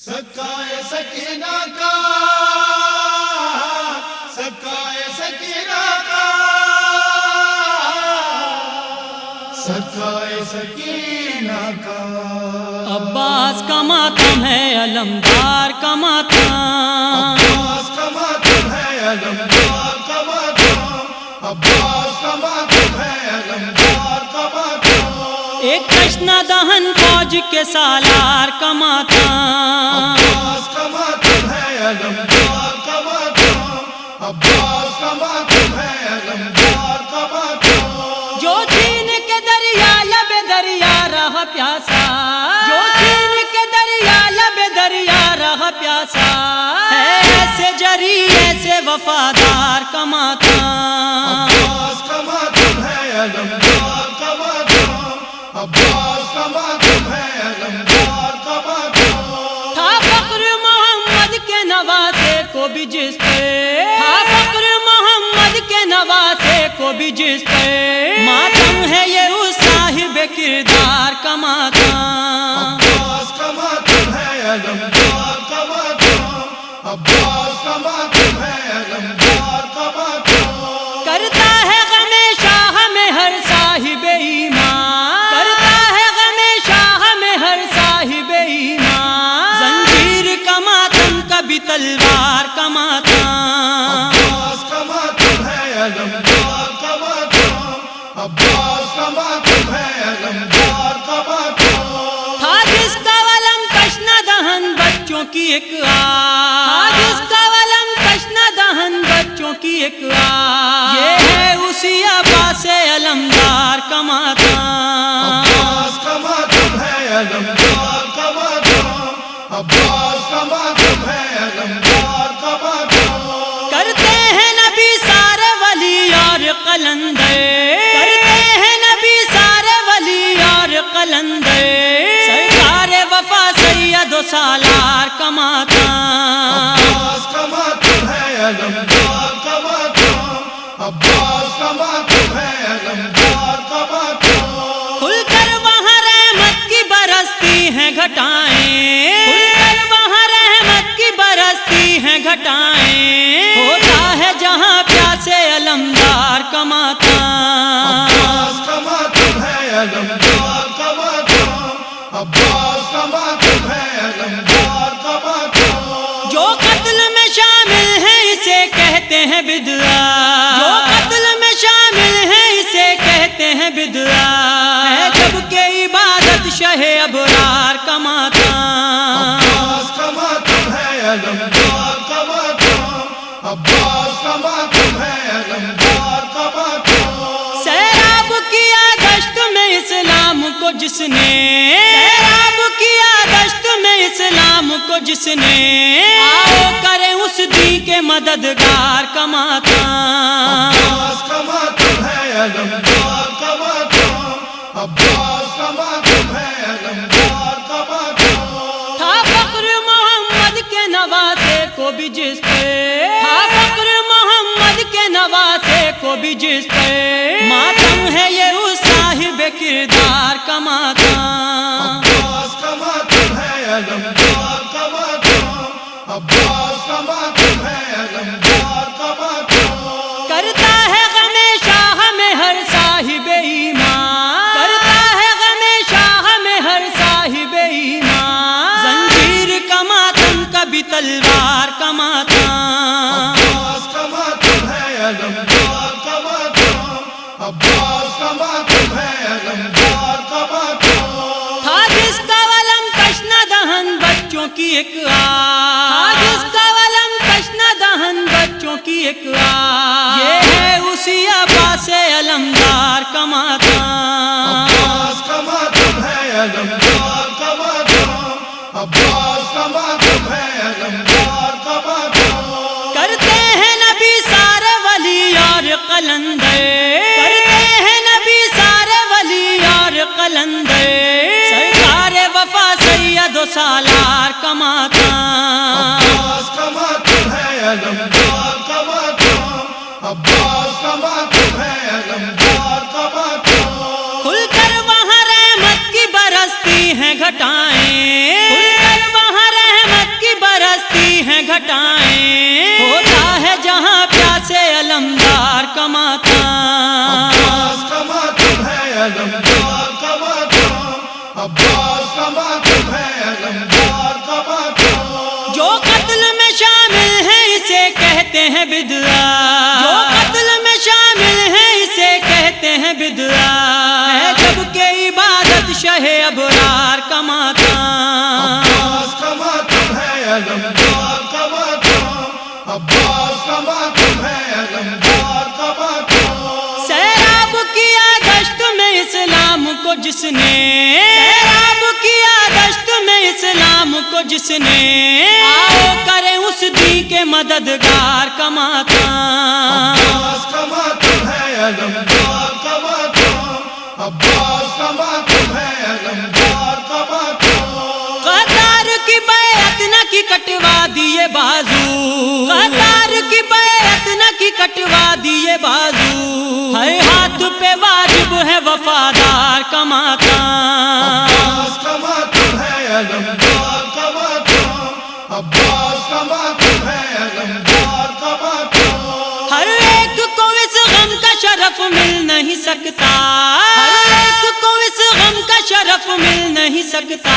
سکائے سکینہ کا، سکائے سکینہ کا، سکائے سکینہ کا۔ عباس کا ماتم ہے علمدار کا ماتم، عباس کا ماتم ہے علمدار کا ماتم، عباس کا ماتم ہے علمدار کا ماتم۔ ایک تشنہ دہن فوج کے سالار کا ماتم، عباس کا ماتم ہے علمدار کا ماتم، عباس کا ماتم ہے علمدار کا ماتم۔ جو چھین کے دریا لب دریا رہا پیاسا، جو چھین کے دریا لب دریا رہا پیاسا، ہے ایسے جری ایسے وفادار کا ماتم۔ عباس کا ماتم ہے علمدار کا ماتم، عباس کا ماتم ہے علمدار کا ماتم۔ تھا فخر محمد کے نواسے کو بھی جس پہ، تھا فخر محمد کے نواسے کو بھی جس پہ، ماتم ہے یہ اس صاحب کردار کا ماتم۔ عباس کا ماتم ہے علمدار کا ماتم، عباس کا ماتم ہے علمدار کا ماتم۔ کرتا ہے غم شاہ میں ہر صاحب ایمان، کرتا ہے غم شاہ میں ہر صاحب ایمان، زنجیر کا ماتم کبھی تلوار کا ماتم۔ عباس کا ماتم ہے علمدار کا ماتم، عباس کا ماتم ہے علمدار کا ماتم۔ تھا جس کا علم تشنہ دہن بچوں کی ایک آہ، تھا جس کا علم تشنہ دہن بچوں کی ایک آہ، یہ ہے اسی عباس علمدار کا ماتم۔ عباس کا ماتم ہے علمدار کا ماتم، عباس کا ماتم ہے علمدار کا ماتم۔ کرتے ہیں نبی سارے ولی اور قلندر، کرتے ہیں نبی سارے ولی اور قلندر، سرکار وفا سید و سالار کا ماتم۔ عباس کا ماتم ہے علمدار کا ماتم، عباس کا ماتم ہے علمدار کا ماتم۔ کھل کر وہاں رحمت کی برستی ہیں گھٹائیں، کھل کر وہاں رحمت کی برستی ہیں گھٹائیں، ہوتا ہے جہاں پیاسے علمدار کا ماتم۔ عباس کا ماتم ہے علمدار کا ماتم، عباس کا ماتم ہے علمدار کا ماتم۔ جو قتل میں شامل ہے اسے کہتے ہیں بدعت، جو قتل میں شامل ہے اسے کہتے ہیں بدعت، ہے جب کہ عبادت شہ ابرار کا ماتم۔ عباس کا ماتم ہے علمدار کا ماتم، عباس کا ماتم ہے علمدار کا ماتم۔ سیراب کیا دشت میں اسلام کو جس نے، سیراب کیا دشت میں اسلام کو جس نے، آؤ کرے اس دین کے مددگار کا ماتم۔ عباس کا ماتم ہے علمدار کا ماتم، عباس کا ماتم ہے علمدار کا ماتم۔ تھا فخر محمد کے نواسے کو بھی جس پہ، تھا فخر محمد کے نواسے کو بھی جس پہ، ماتم ہے یہ اس صاحب کردار کا ماتم۔ عباس کا ماتم ہے علمدار کا ماتم، عباس کا ماتم ہے علمدار کا ماتم۔ کرتا ہے غم شاہ میں ہر صاحب ایمان، کرتا ہے غم شاہ میں ہر صاحب ایمان، زنجیر کا ماتم کبھی تلوار کا ماتم۔ عباس کا ماتم ہے علمدار کا ماتم، عباس کا ماتم ہے علمدار کا ماتم۔ تھا جس کا علم تشنہ دہن بچوں کی ایک آہ، تھا جس کا علم تشنہ دہن بچوں کی ایک آہ، یہ ہے اسی عباس علمدار کا ماتم۔ عباس کا ماتم ہے علمدار کا ماتم، عباس کا ماتم ہے علمدار کا ماتم۔ کرتے ہیں نبی سارے ولی اور قلندر، کرتے ہیں نبی سارے ولی اور قلندر، سرکار وفا سید و سالار کا ماتم۔ عباس کا ماتم ہے علمدار کا ماتم، عباس کا ماتم ہے علمدار کا ماتم۔ کھل کر وہاں رحمت کی برستی ہیں گھٹائیں، کھل کر وہاں رحمت ہیں بدعت، جو قتل میں شامل ہیں اسے کہتے ہیں بدعت، ہے جبکہ عبادت شہ ابرار کا ماتم، عباس کا ماتم ہے علمدار کا ماتم، عباس کا ماتم ہے علمدار کا ماتم، سیراب کیا دشت میں اسلام کو جس نے، سیراب کیا دشت میں اسلام کو جس نے، آؤ کریں اس دی کے مددگار کا ماتم، عباس کا ماتم ہے علمدار کا ماتم، عباس کا ماتم ہے علمدار کا ماتم، قطار کی بیعت نہ کی کٹوا دیے بازو، قطار کی بیعت نہ کی کٹوا دیے بازو، ہے ہاتھ پہ واجب ہے وفادار کا ماتم، عباس کا ماتم ہے علمدار کا ماتم، عباس کا ماتم ہے علمدار کا ماتم، ہر ایک کو اس غم کا شرف مل نہیں سکتا، ہر ایک کو اس غم کا شرف مل نہیں سکتا،